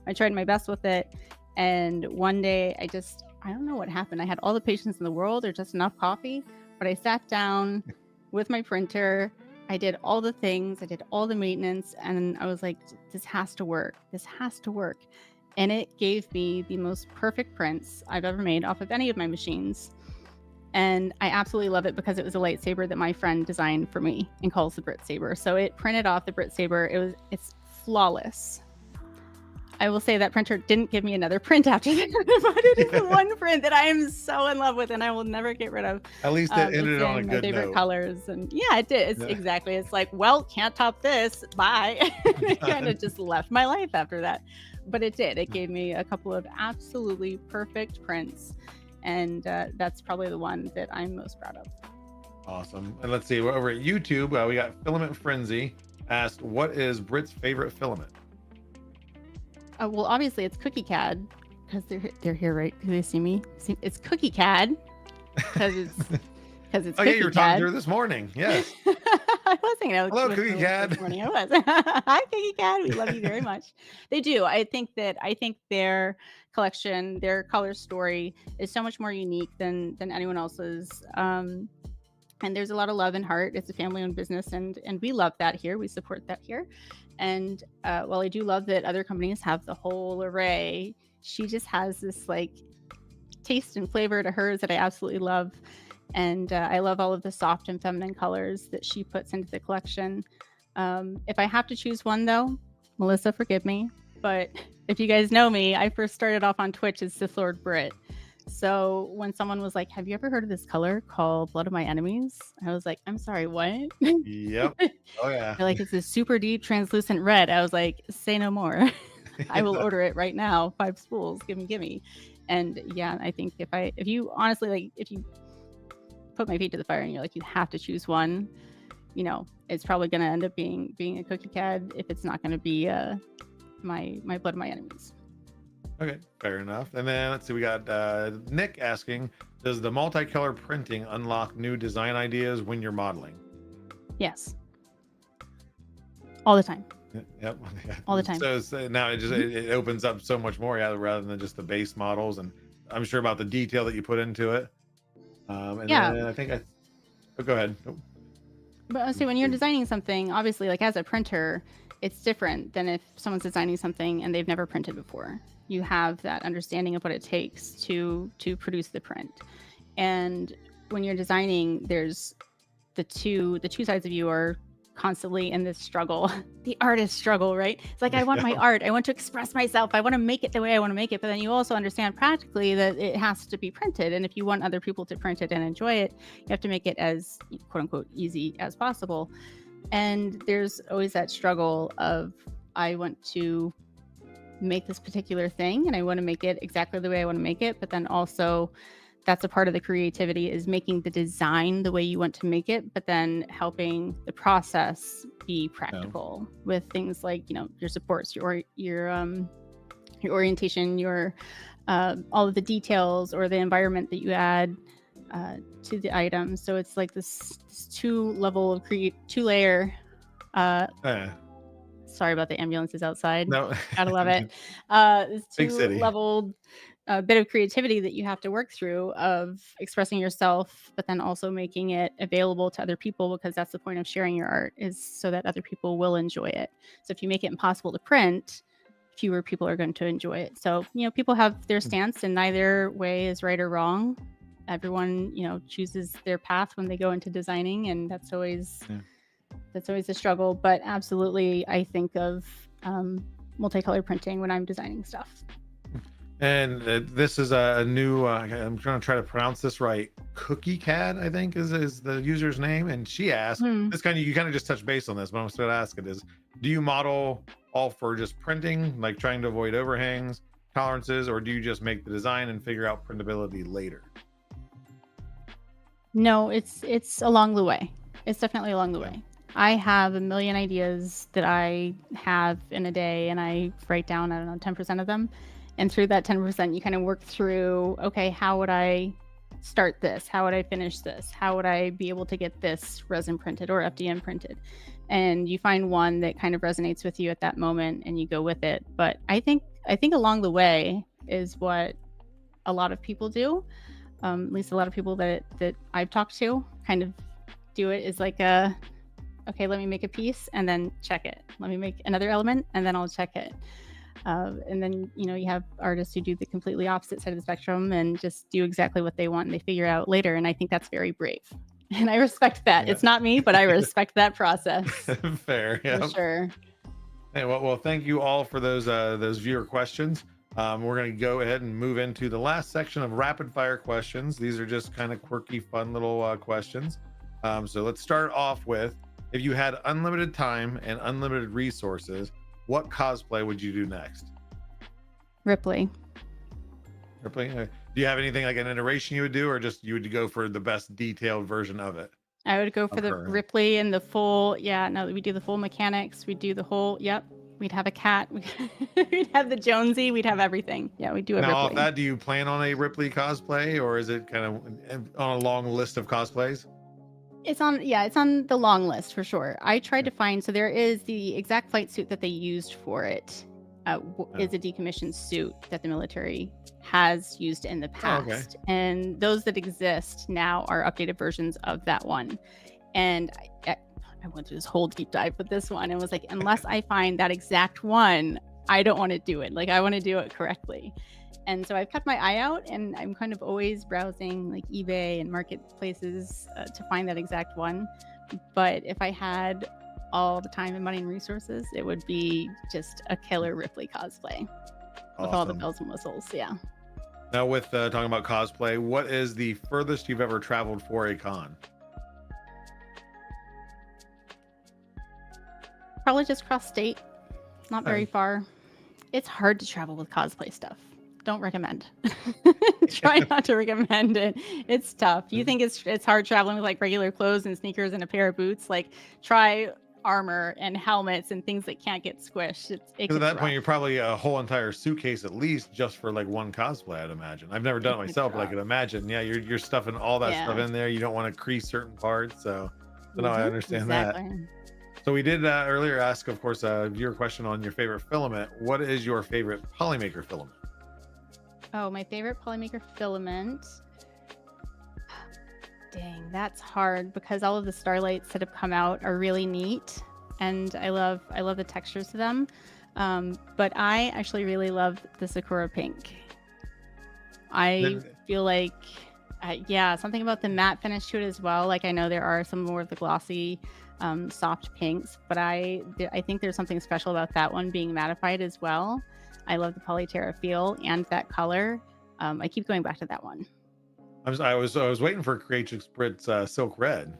I tried my best with it. And one day I don't know what happened. I had all the patience in the world or just enough coffee, but I sat down with my printer. I did all the things. I did all the maintenance. And I was like, this has to work. This has to work. And it gave me the most perfect prints I've ever made off of any of my machines. And I absolutely love it because it was a lightsaber that my friend designed for me and calls the Brit Saber. So it printed off the Brit Saber. It's flawless. I will say that printer didn't give me another print after that, but it is the one print that I am so in love with and I will never get rid of. At least it ended on a my good favorite note. colors. And yeah, it did. It's exactly. It's like, well, can't top this. Bye. It kind of just left my life after that. But it did. It gave me a couple of absolutely perfect prints. And that's probably the one that I'm most proud of. Awesome. And let's see, we're over at YouTube, we got Filament Frenzy asked, what is Brit's favorite filament? Well, obviously it's Cookie Cad because they're here, right? Do they see me? It's Cookie Cad because it's Oh Cookie yeah, you were Cad. talking to her this morning. Yes. I was hanging out Hello, with Cookie her Cad. this morning. I was. Hi, Cookie Cad. We love you very much. They do. I think their collection, their color story is so much more unique than anyone else's. And there's a lot of love and heart. It's a family-owned business, and we love that here. We support that here. And while I do love that other companies have the whole array, she just has this like taste and flavor to hers that I absolutely love. And I love all of the soft and feminine colors that she puts into the collection. If I have to choose one, though, Melissa, forgive me, but if you guys know me, I first started off on Twitch as Sith Lord Brit. So when someone was like, have you ever heard of this color called Blood of My Enemies? I was like, I'm sorry, what? Yep. Oh yeah. They're like, it's this super deep translucent red. I was like, say no more. I will order it right now. 5 spools, gimme. And yeah, I think if you honestly, like, if you put my feet to the fire and you're like, you have to choose one, you know, it's probably going to end up being a Cookie Cad if it's not going to be my Blood of My Enemies. Okay, fair enough. And then let's see, we got Nick asking, does the multicolor printing unlock new design ideas when you're modeling? Yes. All the time. Yep. All the time. So now it opens up so much more, rather than just the base models, and I'm sure about the detail that you put into it. And yeah. then I think go ahead. Oh. But honestly, when you're designing something, obviously, like as a printer, it's different than if someone's designing something and they've never printed before. You have that understanding of what it takes to produce the print. And when you're designing, there's the two sides of you are constantly in this struggle, the artist struggle, right? It's like, I want my art, I want to express myself, I want to make it the way I want to make it, but then you also understand practically that it has to be printed, and if you want other people to print it and enjoy it, you have to make it as quote unquote easy as possible. And there's always that struggle of, I want to make this particular thing and I want to make it exactly the way I want to make it, but then also that's a part of the creativity, is making the design the way you want to make it, but then helping the process be practical with things like, you know, your supports, your orientation, your all of the details or the environment that you add to the item. So it's like this two-layer. Sorry about the ambulances outside. No, gotta love it. This two-leveled bit of creativity that you have to work through of expressing yourself, but then also making it available to other people, because that's the point of sharing your art, is so that other people will enjoy it. So if you make it impossible to print, fewer people are going to enjoy it. So, you know, people have their stance, and neither way is right or wrong. Everyone, you know, chooses their path when they go into designing, and that's always a struggle. But absolutely, I think of multicolor printing when I'm designing stuff. And this is a new, I'm trying to try to pronounce this right. Cookie Cat, I think is the user's name. And she asked, this kind of, you kind of just touch base on this, but I'm still asking is, do you model all for just printing, like trying to avoid overhangs, tolerances, or do you just make the design and figure out printability later? No, it's along the way. It's definitely along the way. I have a million ideas that I have in a day, and I write down, I don't know, 10% of them. And through that 10%, you kind of work through, okay, how would I start this? How would I finish this? How would I be able to get this resin printed or FDM printed? And you find one that kind of resonates with you at that moment, and you go with it. But I think along the way is what a lot of people do. At least a lot of people that I've talked to kind of do it is like okay, let me make a piece and then check it. Let me make another element and then I'll check it. And then, you have artists who do the completely opposite side of the spectrum and just do exactly what they want and they figure out later. And I think that's very brave. And I respect that. Yeah. It's not me, but I respect that process. Fair. Yeah. For sure. Hey, well, thank you all for those viewer questions. We're going to go ahead and move into the last section of rapid fire questions. These are just kind of quirky, fun little questions. So let's start off with, if you had unlimited time and unlimited resources, what cosplay would you do next? Ripley. Do you have anything like an iteration you would do, or just you would go for the best detailed version of it? I would go for the Ripley and the full, we do the full mechanics. We do the whole, we'd have a cat. We'd have the Jonesy. We'd have everything. Yeah, we'd do a Ripley. Now, off that, do you plan on a Ripley cosplay, or is it kind of on a long list of cosplays? It's on the long list for sure. I tried to find, so there is the exact flight suit that they used for it is a decommissioned suit that the military has used in the past. And those that exist now are updated versions of that one. And I went through this whole deep dive with this one and was like, unless I find that exact one, I don't want to do it. Like, I want to do it correctly. And so I've kept my eye out, and I'm kind of always browsing like eBay and marketplaces to find that exact one. But if I had all the time and money and resources, it would be just a killer Ripley cosplay with all the bells and whistles. Yeah. Now, with talking about cosplay, what is the furthest you've ever traveled for a con? Probably just cross state, not very far. It's hard to travel with cosplay stuff. Don't recommend. Try not to recommend it. It's tough. You think it's hard traveling with like regular clothes and sneakers and a pair of boots? Like, try armor and helmets and things that can't get squished. At that point, you're probably a whole entire suitcase at least just for like one cosplay, I'd imagine. I've never done it myself, but I could imagine. Yeah, you're stuffing all that stuff in there. You don't want to crease certain parts, so no, I understand that. So we did earlier ask, of course, your question on your favorite filament. What is your favorite Polymaker filament? Oh, my favorite Polymaker filament. Dang, that's hard because all of the starlights that have come out are really neat, and I love the textures to them. But I actually really love the Sakura pink. I feel like, something about the matte finish to it as well. Like, I know there are some more of the glossy, soft pinks, but I think there's something special about that one being mattified as well. I love the Polyterra feel and that color. I keep going back to that one. I was waiting for Creatrix Brit's Silk Red.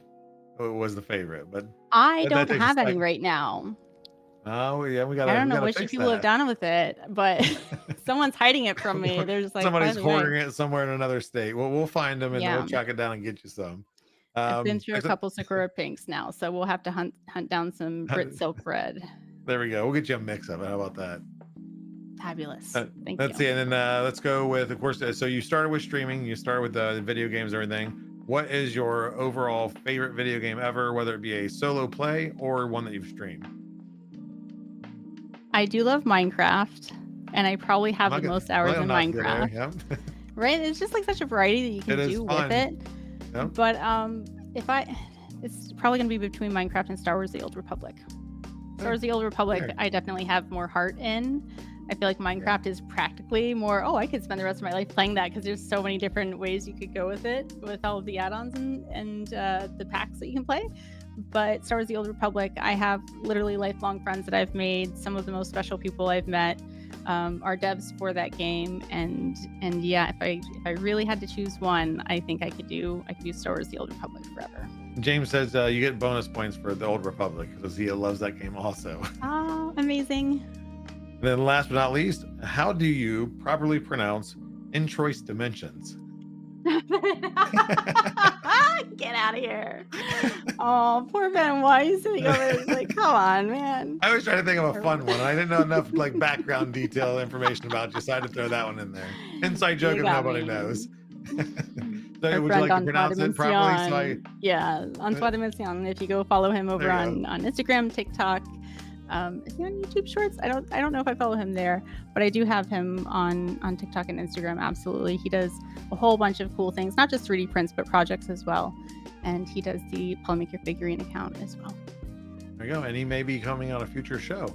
It was the favorite, but I don't have any right now. Oh yeah, we got. I don't know what you people have done with it, but someone's hiding it from me. They're just like, somebody's hoarding it somewhere in another state. Well, we'll find them and we'll track it down and get you some. I've been through a couple Sakura pinks now, so we'll have to hunt down some Brit Silk Red. There we go. We'll get you a mix of it. How about that? Fabulous. Thank you. Let's see, and then let's go with, of course. So you started with streaming. You started with the video games and everything. What is your overall favorite video game ever, whether it be a solo play or one that you've streamed? I do love Minecraft, and I probably have the most hours in Minecraft. Yep. Right? It's just like such a variety that you can do with it. Yep. But it's probably gonna be between Minecraft and Star Wars: The Old Republic. Star Wars: The Old Republic, I definitely have more heart in. I feel like Minecraft is practically more, I could spend the rest of my life playing that because there's so many different ways you could go with it, with all of the add-ons and the packs that you can play. But Star Wars: The Old Republic, I have literally lifelong friends that I've made, some of the most special people I've met. are devs for that game, and yeah, if I really had to choose one, I think I could do Star Wars: The Old Republic forever. James says you get bonus points for the Old Republic because he loves that game also. Oh, amazing. And then last but not least, how do you properly pronounce in choice dimensions? Get out of here. Oh, poor Ben. Why are you sitting over there? Like, come on, man. I was trying to think of a fun one. I didn't know enough like background detail information about you, so I had to throw that one in there. Inside joke if nobody knows. So would you like to pronounce it properly? Yeah, Antoine Dimension. If you go follow him over on Instagram, TikTok. Is he on YouTube Shorts? I don't know if I follow him there, but I do have him on TikTok and Instagram. Absolutely, he does a whole bunch of cool things, not just 3D prints, but projects as well. And he does the Polymaker figurine account as well. There you go. And he may be coming on a future show,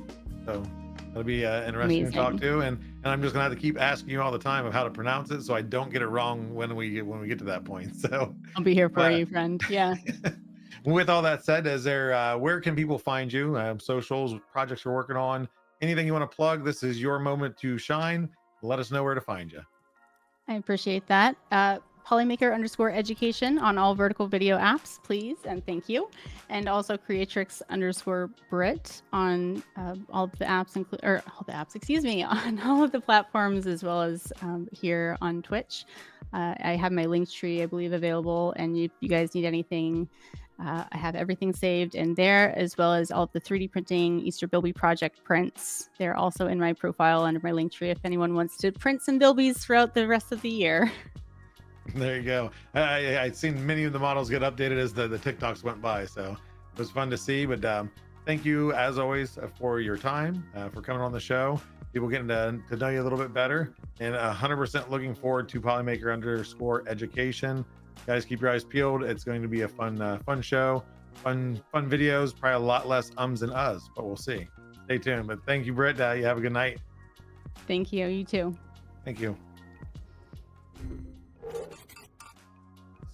so that'll be interesting to talk to. And I'm just gonna have to keep asking you all the time of how to pronounce it, so I don't get it wrong when we get to that point. So I'll be here for you, friend. Yeah. With all that said, is there where can people find you? Socials, projects you're working on, anything you want to plug? This is your moment to shine. Let us know where to find you. I appreciate that. Polymaker_education on all vertical video apps, please, and thank you. And also Creatrix_Brit on all of the apps, on all of the platforms, as well as here on Twitch. I have my link tree, I believe, available, and if you guys need anything, I have everything saved in there, as well as all of the 3D printing Easter Bilby project prints. They're also in my profile under my link tree if anyone wants to print some Bilbies throughout the rest of the year. There you go. I've seen many of the models get updated as the TikToks went by, so it was fun to see. But thank you, as always, for your time, for coming on the show. People getting to know you a little bit better, and 100% looking forward to Polymaker_education. Guys, keep your eyes peeled. It's going to be a fun show, fun videos, probably a lot less ums and uhs, but we'll see. Stay tuned. But thank you, Britt. You have a good night. Thank you. You too. Thank you.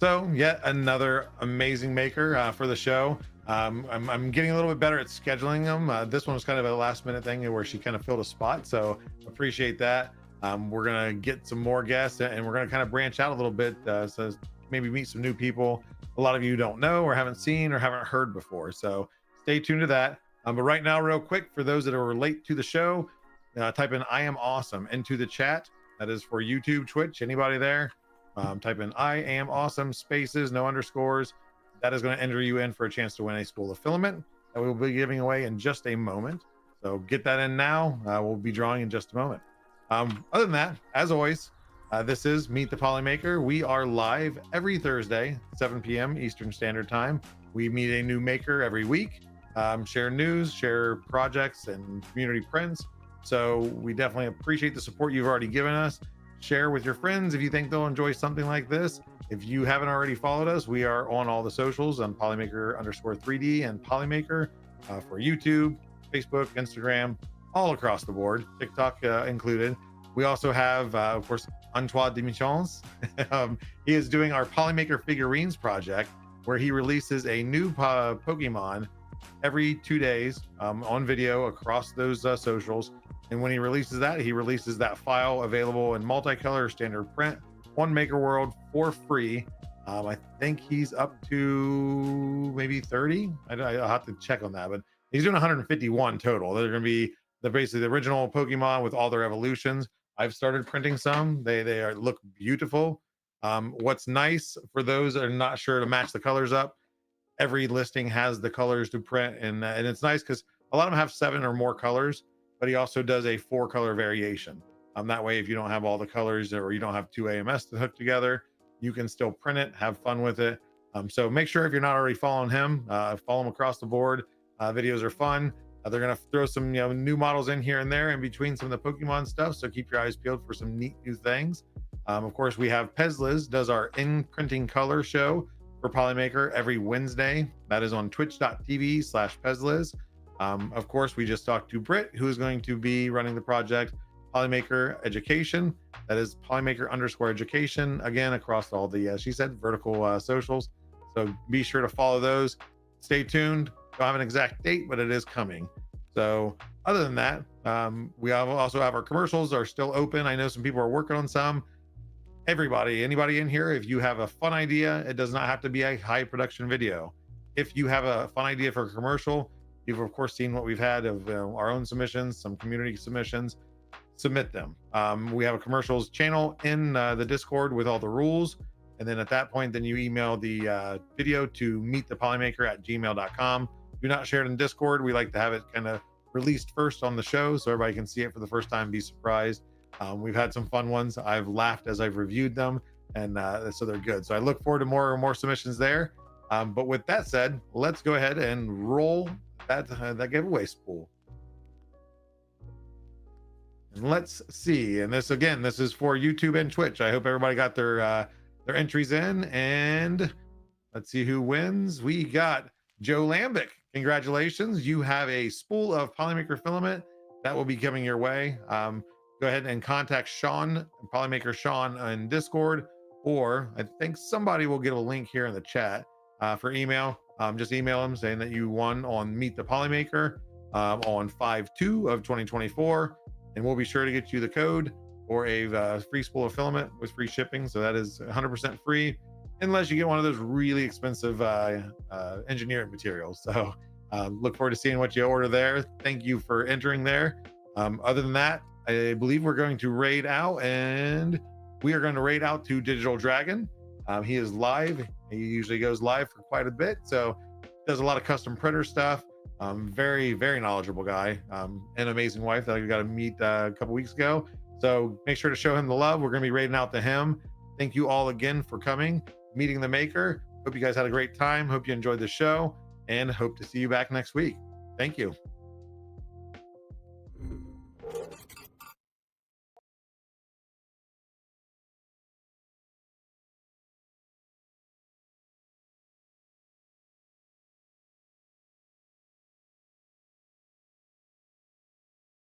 So yet another amazing maker for the show. I'm getting a little bit better at scheduling them. This one was kind of a last minute thing where she kind of filled a spot, so appreciate that. We're gonna get some more guests, and we're gonna kind of branch out a little bit, so maybe meet some new people a lot of you don't know or haven't seen or haven't heard before, so stay tuned to that. But right now, real quick, for those that are late to the show, type in I am awesome into the chat. That is for YouTube, Twitch, anybody there. Type in I am awesome, spaces, no underscores. That is going to enter you in for a chance to win a spool of filament that we will be giving away in just a moment. So get that in now. We'll be drawing in just a moment. Other than that, as always, this is Meet the Polymaker. We are live every Thursday, 7 p.m. Eastern Standard Time. We meet a new maker every week, share news, share projects, and community prints. So we definitely appreciate the support you've already given us. Share with your friends if you think they'll enjoy something like this. If you haven't already followed us, we are on all the socials on Polymaker_3D and Polymaker for YouTube, Facebook, Instagram, all across the board, TikTok included. We also have, of course, Antoine Dimension. He is doing our Polymaker figurines project, where he releases a new Pokemon every 2 days on video across those socials. And when he releases that file available in multicolor standard print on Maker World for free. I think he's up to maybe 30. I'll have to check on that, but he's doing 151 total. They're going to be basically the original Pokemon with all their evolutions. I've started printing some. They look beautiful. What's nice for those that are not sure to match the colors up, every listing has the colors to print, and it's nice because a lot of them have 7 or more colors, but he also does a 4-color variation. That way, if you don't have all the colors or you don't have 2 AMS to hook together, you can still print it, have fun with it. So make sure if you're not already following him, follow him across the board. Videos are fun. They're going to throw some new models in here and there in between some of the Pokemon stuff. So keep your eyes peeled for some neat new things. Of course, we have Pezliz does our in-printing color show for Polymaker every Wednesday. That is on twitch.tv/Pezliz. Of course, we just talked to Britt, who is going to be running the project Polymaker Education. That is Polymaker_education, again, across all the, she said, vertical socials. So be sure to follow those. Stay tuned. Don't have an exact date, but it is coming. So other than that, also have our commercials are still open. I know some people are working on some. Anybody in here, if you have a fun idea, it does not have to be a high production video. If you have a fun idea for a commercial, you've of course seen what we've had of our own submissions, some community submissions. Submit them. We have a commercials channel in the Discord with all the rules, and then at that point, then you email the video to meetthepolymaker@gmail.com. Do not share it in Discord. We like to have it kind of released first on the show so everybody can see it for the first time, be surprised. We've had some fun ones. I've laughed as I've reviewed them, and so they're good. So I look forward to more submissions there. But with that said, let's go ahead and roll that giveaway spool. And let's see. And this is for YouTube and Twitch. I hope everybody got their entries in. And let's see who wins. We got Joe Lambic. Congratulations. You have a spool of Polymaker filament that will be coming your way. Go ahead and contact Sean, Polymaker Sean, on Discord, or I think somebody will get a link here in the chat for email. Just email them saying that you won on Meet the Polymaker on 5/2 of 2024, and we'll be sure to get you the code or a free spool of filament with free shipping. So that is 100% free, unless you get one of those really expensive engineering materials. So look forward to seeing what you order there. Thank you for entering there. Other than that, I believe we're going to raid out, and we are going to raid out to Digital Dragon. He is live. He usually goes live for quite a bit, so does a lot of custom printer stuff. Very, very knowledgeable guy. An amazing wife that I got to meet a couple weeks ago. So make sure to show him the love. We're going to be raiding out to him. Thank you all again for coming, meeting the maker. Hope you guys had a great time. Hope you enjoyed the show, and hope to see you back next week. Thank you.